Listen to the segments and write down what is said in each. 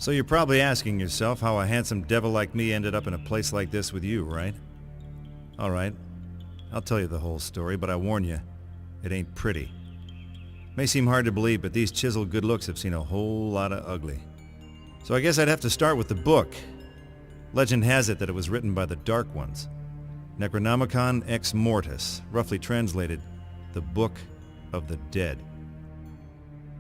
So you're probably asking yourself how a handsome devil like me ended up in a place like this with you, right? Alright, I'll tell you the whole story, but I warn you, it ain't pretty. May seem hard to believe, but these chiseled good looks have seen a whole lot of ugly. So I guess I'd have to start with the book. Legend has it that it was written by the Dark Ones. Necronomicon Ex Mortis, roughly translated, the Book of the Dead.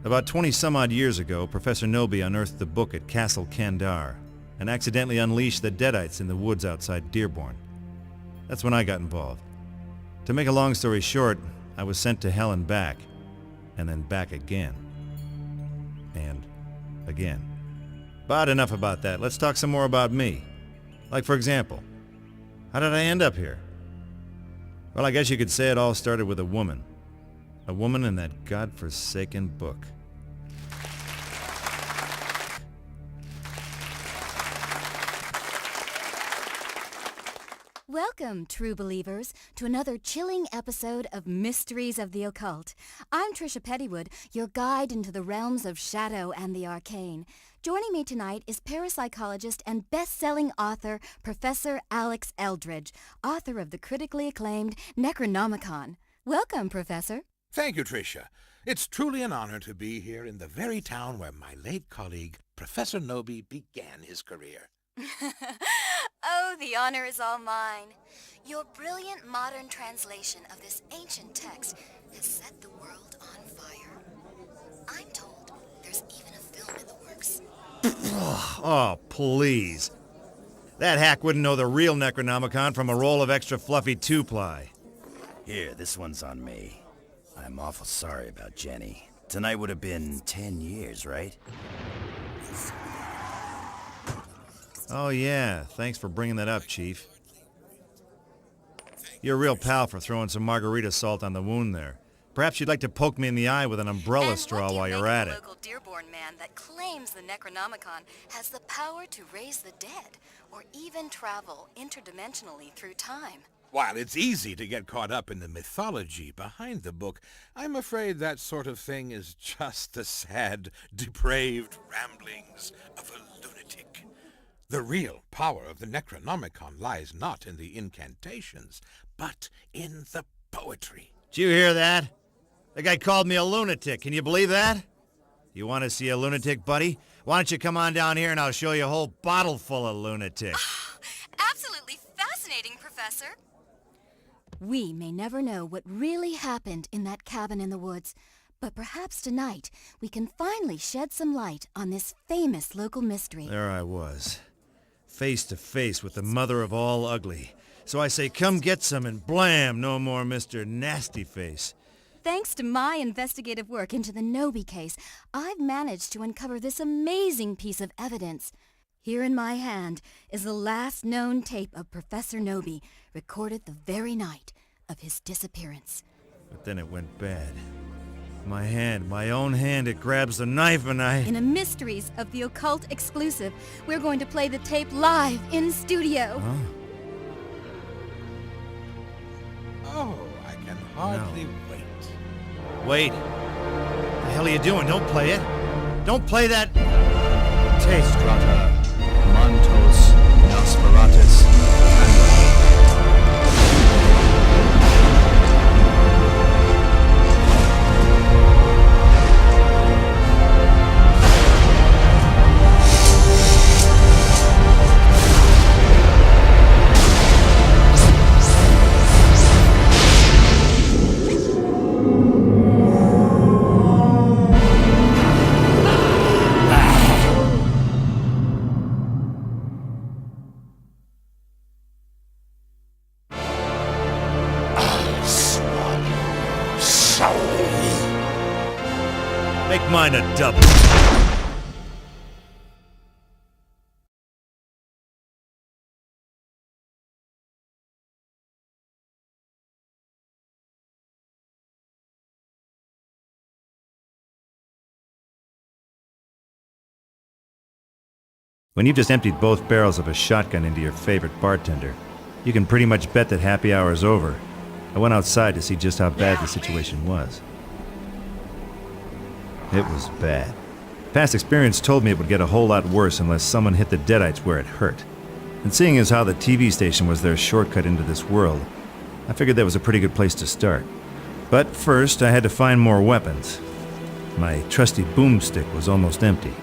About 20-some-odd years ago, Professor Noby unearthed the book at Castle Kandar and accidentally unleashed the Deadites in the woods outside Dearborn. That's when I got involved. To make a long story short, I was sent to hell and back, and then back again. And again. But enough about that. Let's talk some more about me. Like, for example, how did I end up here? Well, I guess you could say it all started with a woman. A woman in that godforsaken book. Welcome, true believers, to another chilling episode of Mysteries of the Occult. I'm Trisha Pettywood, your guide into the realms of shadow and the arcane. Joining me tonight is parapsychologist and best-selling author Professor Alex Eldridge, author of the critically acclaimed Necronomicon. Welcome, Professor. Thank you, Tricia. It's truly an honor to be here in the very town where my late colleague, Professor Noby, began his career. Oh, the honor is all mine. Your brilliant modern translation of this ancient text has set the world on fire. I'm told there's even a film in the works. Oh, please. That hack wouldn't know the real Necronomicon from a roll of extra fluffy two-ply. Here, this one's on me. I'm awful sorry about Jenny. Tonight would have been 10 years, right? Oh yeah, thanks for bringing that up, Chief. You're a real pal for throwing some margarita salt on the wound there. Perhaps you'd like to poke me in the eye with an umbrella straw while you're at it. And what do you make of the local Dearborn man that claims the Necronomicon has the power to raise the dead, or even travel interdimensionally through time? While it's easy to get caught up in the mythology behind the book, I'm afraid that sort of thing is just the sad, depraved ramblings of a lunatic. The real power of the Necronomicon lies not in the incantations, but in the poetry. Did you hear that? The guy called me a lunatic. Can you believe that? You want to see a lunatic, buddy? Why don't you come on down here and I'll show you a whole bottle full of lunatics. Absolutely fascinating, Professor. We may never know what really happened in that cabin in the woods, but perhaps tonight we can finally shed some light on this famous local mystery. There I was, face to face with the mother of all ugly. So I say, come get some, and blam, no more Mr. Nasty Face. Thanks to my investigative work into the Noby case, I've managed to uncover this amazing piece of evidence. Here in my hand is the last known tape of Professor Noby, recorded the very night of his disappearance. But then it went bad. My hand, my own hand, it grabs the knife and I... In a Mysteries of the Occult exclusive, we're going to play the tape live in studio. Huh? Oh, I can hardly wait. Wait. The hell are you doing? Don't play it. Don't play that... tape. Strata, Montos, Nosferatus, Make mine a double. When you've just emptied both barrels of a shotgun into your favorite bartender, you can pretty much bet that happy hour is over. I went outside to see just how bad the situation was. It was bad. Past experience told me it would get a whole lot worse unless someone hit the Deadites where it hurt. And seeing as how the TV station was their shortcut into this world, I figured that was a pretty good place to start. But first, I had to find more weapons. My trusty boomstick was almost empty.